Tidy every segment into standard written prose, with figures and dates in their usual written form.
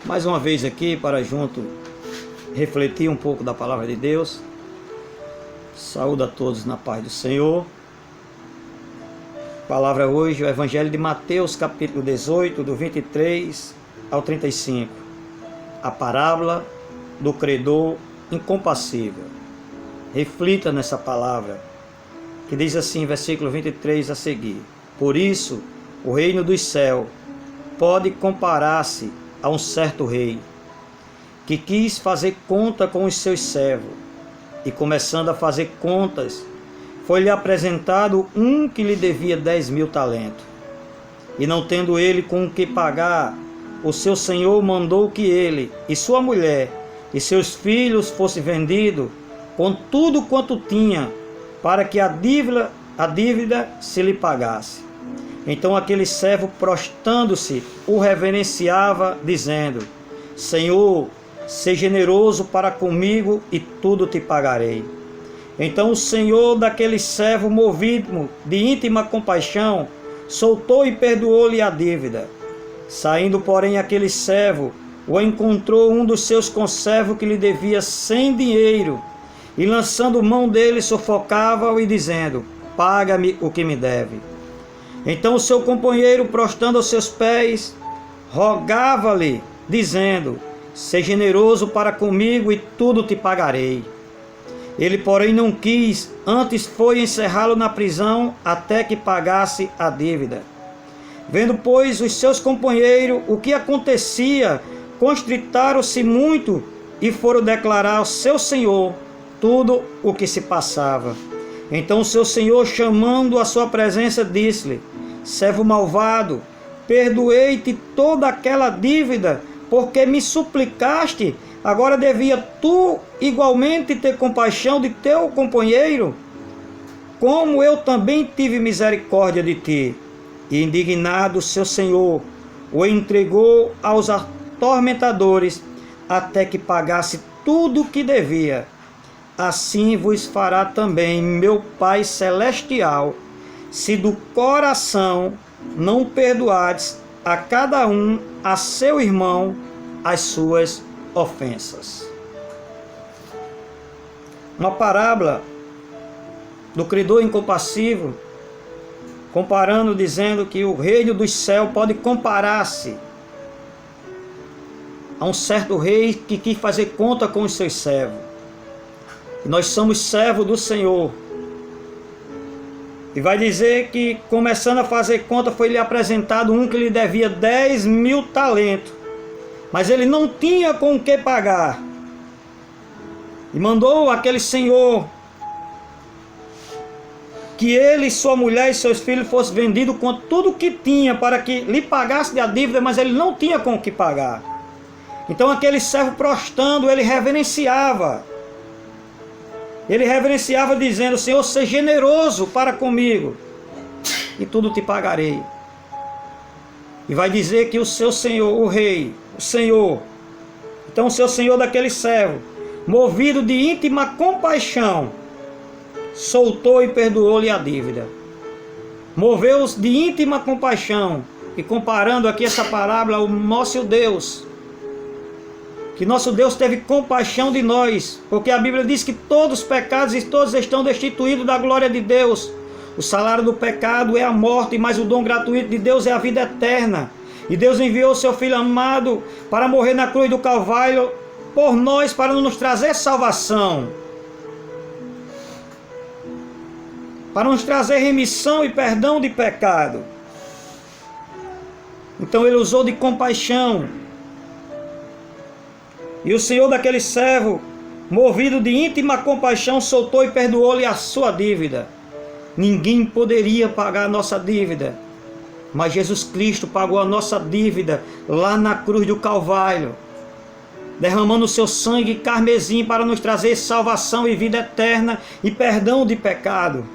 mais uma vez aqui para junto refletir um pouco da palavra de Deus. Saúdo a todos na paz do Senhor. Palavra hoje, o Evangelho de Mateus, capítulo 18, do 23 ao 35. A parábola do credor incompassível. Reflita nessa palavra, que diz assim, versículo 23 a seguir. Por isso, o reino dos céus pode comparar-se a um certo rei, que quis fazer conta com os seus servos, e começando a fazer contas, foi-lhe apresentado um que lhe devia 10.000 talentos. E não tendo ele com o que pagar, o seu senhor mandou que ele e sua mulher e seus filhos fossem vendidos com tudo quanto tinha, para que a dívida se lhe pagasse. Então aquele servo, prostrando-se, o reverenciava, dizendo: Senhor, seja generoso para comigo e tudo te pagarei. Então o senhor daquele servo, movido de íntima compaixão, soltou e perdoou-lhe a dívida. Saindo, porém, aquele servo, o encontrou um dos seus conservos que lhe devia 100 dinheiro, e lançando mão dele, sufocava-o e dizendo: Paga-me o que me deve. Então o seu companheiro, prostrando aos seus pés, rogava-lhe, dizendo: Seja generoso para comigo e tudo te pagarei. Ele, porém, não quis, antes foi encerrá-lo na prisão até que pagasse a dívida. Vendo, pois, os seus companheiros o que acontecia, constritaram-se muito e foram declarar ao seu senhor tudo o que se passava. Então o seu senhor, chamando à sua presença, disse-lhe: Servo malvado, perdoei-te toda aquela dívida, porque me suplicaste. Agora devia tu igualmente ter compaixão de teu companheiro, como eu também tive misericórdia de ti. E indignado seu senhor o entregou aos atormentadores, até que pagasse tudo o que devia. Assim vos fará também meu Pai Celestial, se do coração não perdoardes a cada um, a seu irmão, as suas ofensas. Uma parábola do credor incompassível, comparando, dizendo que o reino dos céus pode comparar-se a um certo rei que quis fazer conta com os seus servos. E nós somos servos do Senhor. E vai dizer que, começando a fazer conta, foi-lhe apresentado um que lhe devia 10.000 talentos. Mas ele não tinha com o que pagar. E mandou aquele senhor que ele, sua mulher e seus filhos fossem vendidos com tudo o que tinha, para que lhe pagasse a dívida, mas ele não tinha com o que pagar. Então aquele servo, prostrando, ele reverenciava. Ele reverenciava, dizendo: Senhor, seja generoso para comigo e tudo te pagarei. E vai dizer que o seu senhor, o rei, o senhor, então o seu senhor daquele servo, movido de íntima compaixão, soltou e perdoou-lhe a dívida. Moveu-os de íntima compaixão. E comparando aqui essa parábola ao nosso Deus, que nosso Deus teve compaixão de nós, porque a Bíblia diz que todos os pecados e todos estão destituídos da glória de Deus. O salário do pecado é a morte, mas o dom gratuito de Deus é a vida eterna. E Deus enviou o seu Filho amado para morrer na cruz do Calvário por nós, para nos trazer salvação, para nos trazer remissão e perdão de pecado. Então ele usou de compaixão. E o senhor daquele servo, movido de íntima compaixão, soltou e perdoou-lhe a sua dívida. Ninguém poderia pagar a nossa dívida, mas Jesus Cristo pagou a nossa dívida lá na cruz do Calvário, derramando o seu sangue carmesim para nos trazer salvação e vida eterna e perdão de pecado.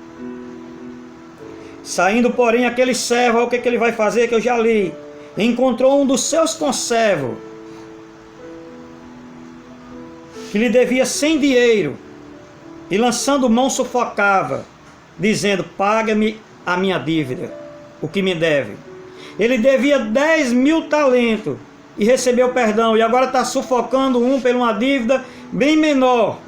Saindo, porém, aquele servo, o que ele vai fazer, que eu já li, encontrou um dos seus conservos, que lhe devia 100 dinheiro, e lançando mão sufocava, dizendo: paga-me a minha dívida, o que me deve. Ele devia 10.000 talentos, e recebeu perdão, e agora está sufocando um por uma dívida bem menor.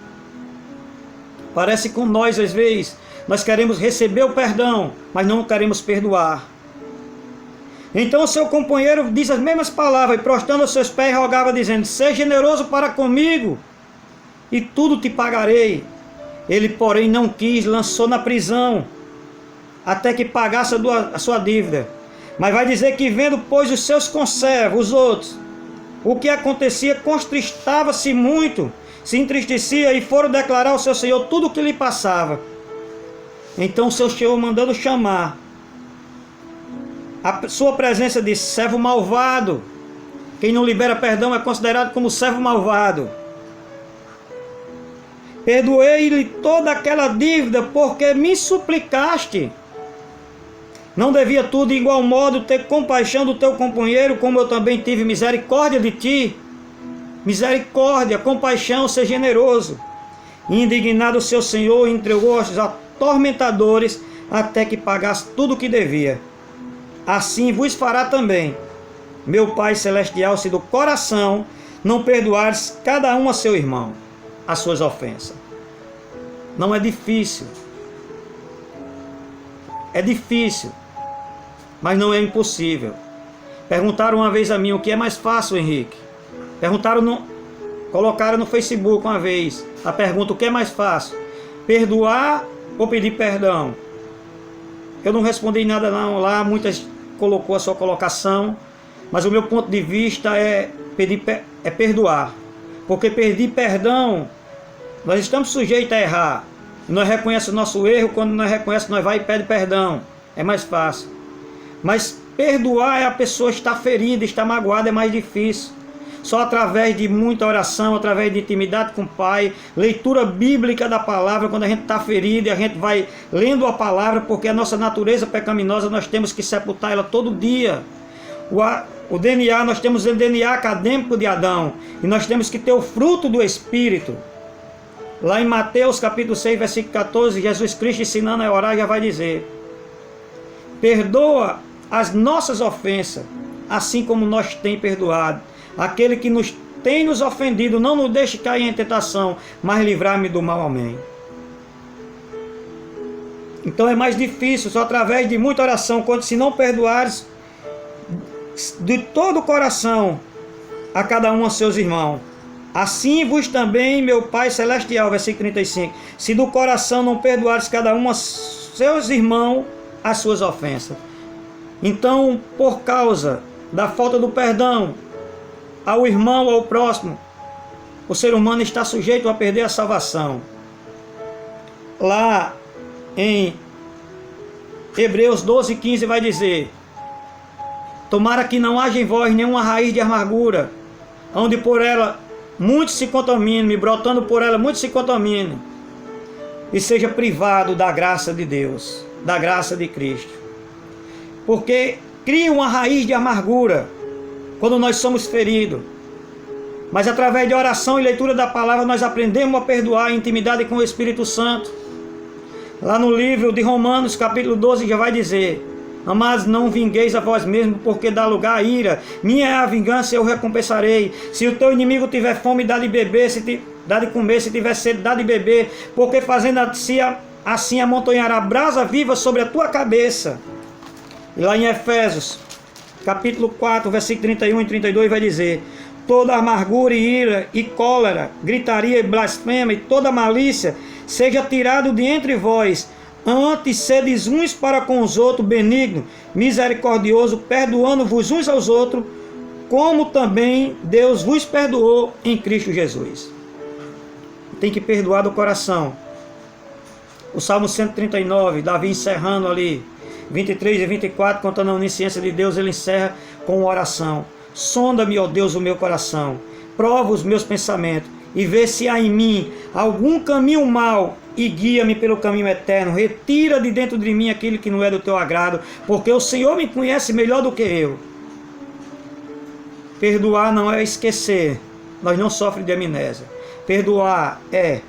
Parece com nós, às vezes, nós queremos receber o perdão, mas não queremos perdoar. Então o seu companheiro diz as mesmas palavras, e prostrando aos seus pés, rogava, dizendo: seja generoso para comigo, e tudo te pagarei. Ele, porém, não quis, lançou na prisão, até que pagasse a sua dívida. Mas vai dizer que, vendo, pois, os seus conservos, os outros, o que acontecia, contristava-se muito, se entristecia, e foram declarar ao seu senhor tudo o que lhe passava. Então o seu senhor, mandando chamar, a sua presença, disse: servo malvado. Quem não libera perdão é considerado como servo malvado. Perdoei-lhe toda aquela dívida, porque me suplicaste. Não devia tu de igual modo ter compaixão do teu companheiro, como eu também tive misericórdia de ti? Misericórdia, compaixão, ser generoso. Indignado o seu senhor, entregou aos atormentadores, até que pagasse tudo o que devia. Assim vos fará também meu Pai Celestial, se do coração não perdoares cada um a seu irmão as suas ofensas. Não é difícil. É difícil, mas não é impossível. Perguntaram uma vez a mim: o que é mais fácil, Henrique? Colocaram no Facebook uma vez a pergunta: o que é mais fácil? Perdoar ou pedir perdão? Eu não respondi nada não lá, muitas colocou a sua colocação, mas o meu ponto de vista é perdoar. Porque pedir perdão, nós estamos sujeitos a errar. Nós reconhecemos o nosso erro, quando nós reconhecemos, nós vai e pede perdão. É mais fácil. Mas perdoar é a pessoa estar ferida, estar magoada, é mais difícil. Só através de muita oração, através de intimidade com o Pai, leitura bíblica da palavra, quando a gente está ferido e a gente vai lendo a palavra, porque a nossa natureza pecaminosa nós temos que sepultar ela todo dia. O DNA, nós temos o DNA acadêmico de Adão, e nós temos que ter o fruto do Espírito. Lá em Mateus capítulo 6, versículo 14, Jesus Cristo ensinando a orar já vai dizer: perdoa as nossas ofensas, assim como nós tem perdoado aquele que tem nos ofendido, não nos deixe cair em tentação, mas livrar-me do mal. Amém. Então é mais difícil, só através de muita oração, quando se não perdoares de todo o coração a cada um a seus irmãos, assim vos também meu Pai Celestial, versículo 35, se do coração não perdoares cada um a seus irmãos as suas ofensas. Então, por causa da falta do perdão ao irmão, ao próximo, o ser humano está sujeito a perder a salvação. Lá em Hebreus 12:15 vai dizer: tomara que não haja em vós nenhuma raiz de amargura, onde por ela muitos se contaminem, brotando por ela muitos se contaminem, e seja privado da graça de Deus, da graça de Cristo. Porque cria uma raiz de amargura quando nós somos feridos. Mas através de oração e leitura da palavra nós aprendemos a perdoar em intimidade com o Espírito Santo. Lá no livro de Romanos capítulo 12 já vai dizer: amados, não vingueis a vós mesmos, porque dá lugar à ira. Minha é a vingança, eu recompensarei. Se o teu inimigo tiver fome, dá de beber, dá de comer, se tiver sede, dá de beber, porque fazendo assim amontoará brasa viva sobre a tua cabeça. E lá em Efésios capítulo 4, versículo 31 e 32 vai dizer: toda amargura e ira e cólera, gritaria e blasfêmia e toda malícia seja tirado de entre vós. Antes sedes uns para com os outros benigno, misericordioso, perdoando-vos uns aos outros, como também Deus vos perdoou em Cristo Jesus. Tem que perdoar do coração. O Salmo 139, Davi encerrando ali, 23 e 24, contando a onisciência de Deus, ele encerra com uma oração: sonda-me, ó Deus, o meu coração, prova os meus pensamentos, e vê se há em mim algum caminho mau, e guia-me pelo caminho eterno. Retira de dentro de mim aquilo que não é do teu agrado, porque o Senhor me conhece melhor do que eu. Perdoar não é esquecer, nós não sofremos de amnésia. Perdoar é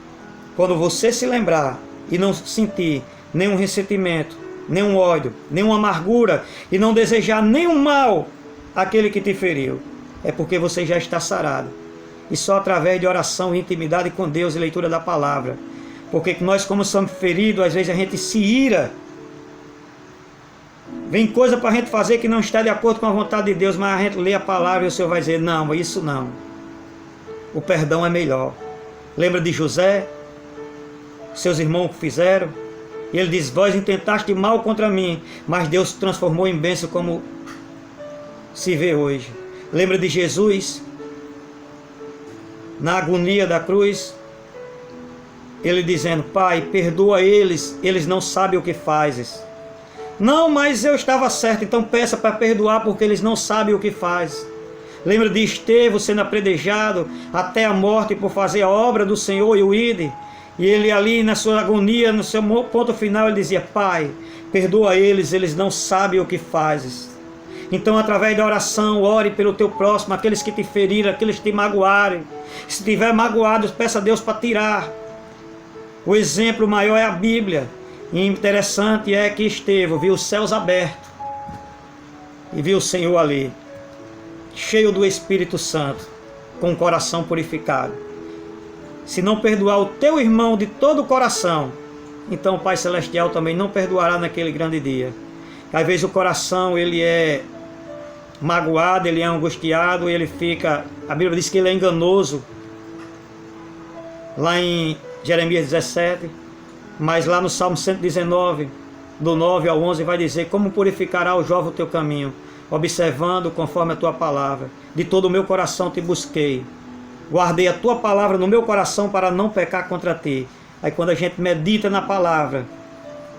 quando você se lembrar e não sentir nenhum ressentimento, nenhum ódio, nenhuma amargura, e não desejar nenhum mal àquele que te feriu. é porque você já está sarado. E só através de oração e intimidade com Deus e leitura da palavra. Porque nós, como somos feridos, às vezes a gente se ira. Vem coisa para a gente fazer que não está de acordo com a vontade de Deus, mas a gente lê a palavra e o Senhor vai dizer, não, isso não. O perdão é melhor. Lembra de José? Seus irmãos que fizeram? E ele diz, vós intentaste mal contra mim, mas Deus transformou em bênção como se vê hoje. Lembra de Jesus? Na agonia da cruz, ele dizendo, Pai, perdoa eles, eles não sabem o que fazem. Não, mas eu estava certo, então peça para perdoar porque eles não sabem o que fazem. Lembra de Estevão sendo apredejado até a morte por fazer a obra do Senhor e o ide. E ele ali na sua agonia, no seu ponto final, ele dizia, Pai, perdoa eles, eles não sabem o que fazem. Então, através da oração, ore pelo teu próximo, aqueles que te feriram, aqueles que te magoarem. Se estiver magoado, peça a Deus para tirar. O exemplo maior é a Bíblia. E interessante é que Estevão viu os céus abertos e viu o Senhor ali, cheio do Espírito Santo, com o coração purificado. Se não perdoar o teu irmão de todo o coração, então o Pai Celestial também não perdoará naquele grande dia. Às vezes o coração ele é magoado, ele é angustiado, ele fica, a Bíblia diz que ele é enganoso, lá em Jeremias 17, mas lá no Salmo 119, do 9 ao 11, vai dizer, como purificará o jovem o teu caminho, observando conforme a tua palavra. De todo o meu coração te busquei, guardei a tua palavra no meu coração para não pecar contra ti. Aí quando a gente medita na palavra,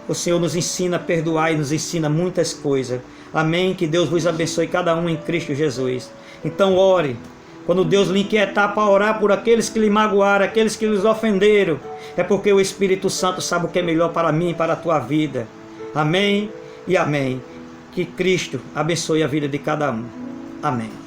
o Senhor nos ensina a perdoar e nos ensina muitas coisas. Amém? Que Deus vos abençoe cada um em Cristo Jesus. Então ore. Quando Deus lhe inquietar para orar por aqueles que lhe magoaram, aqueles que lhes ofenderam, é porque o Espírito Santo sabe o que é melhor para mim e para a tua vida. Amém e amém. Que Cristo abençoe a vida de cada um. Amém.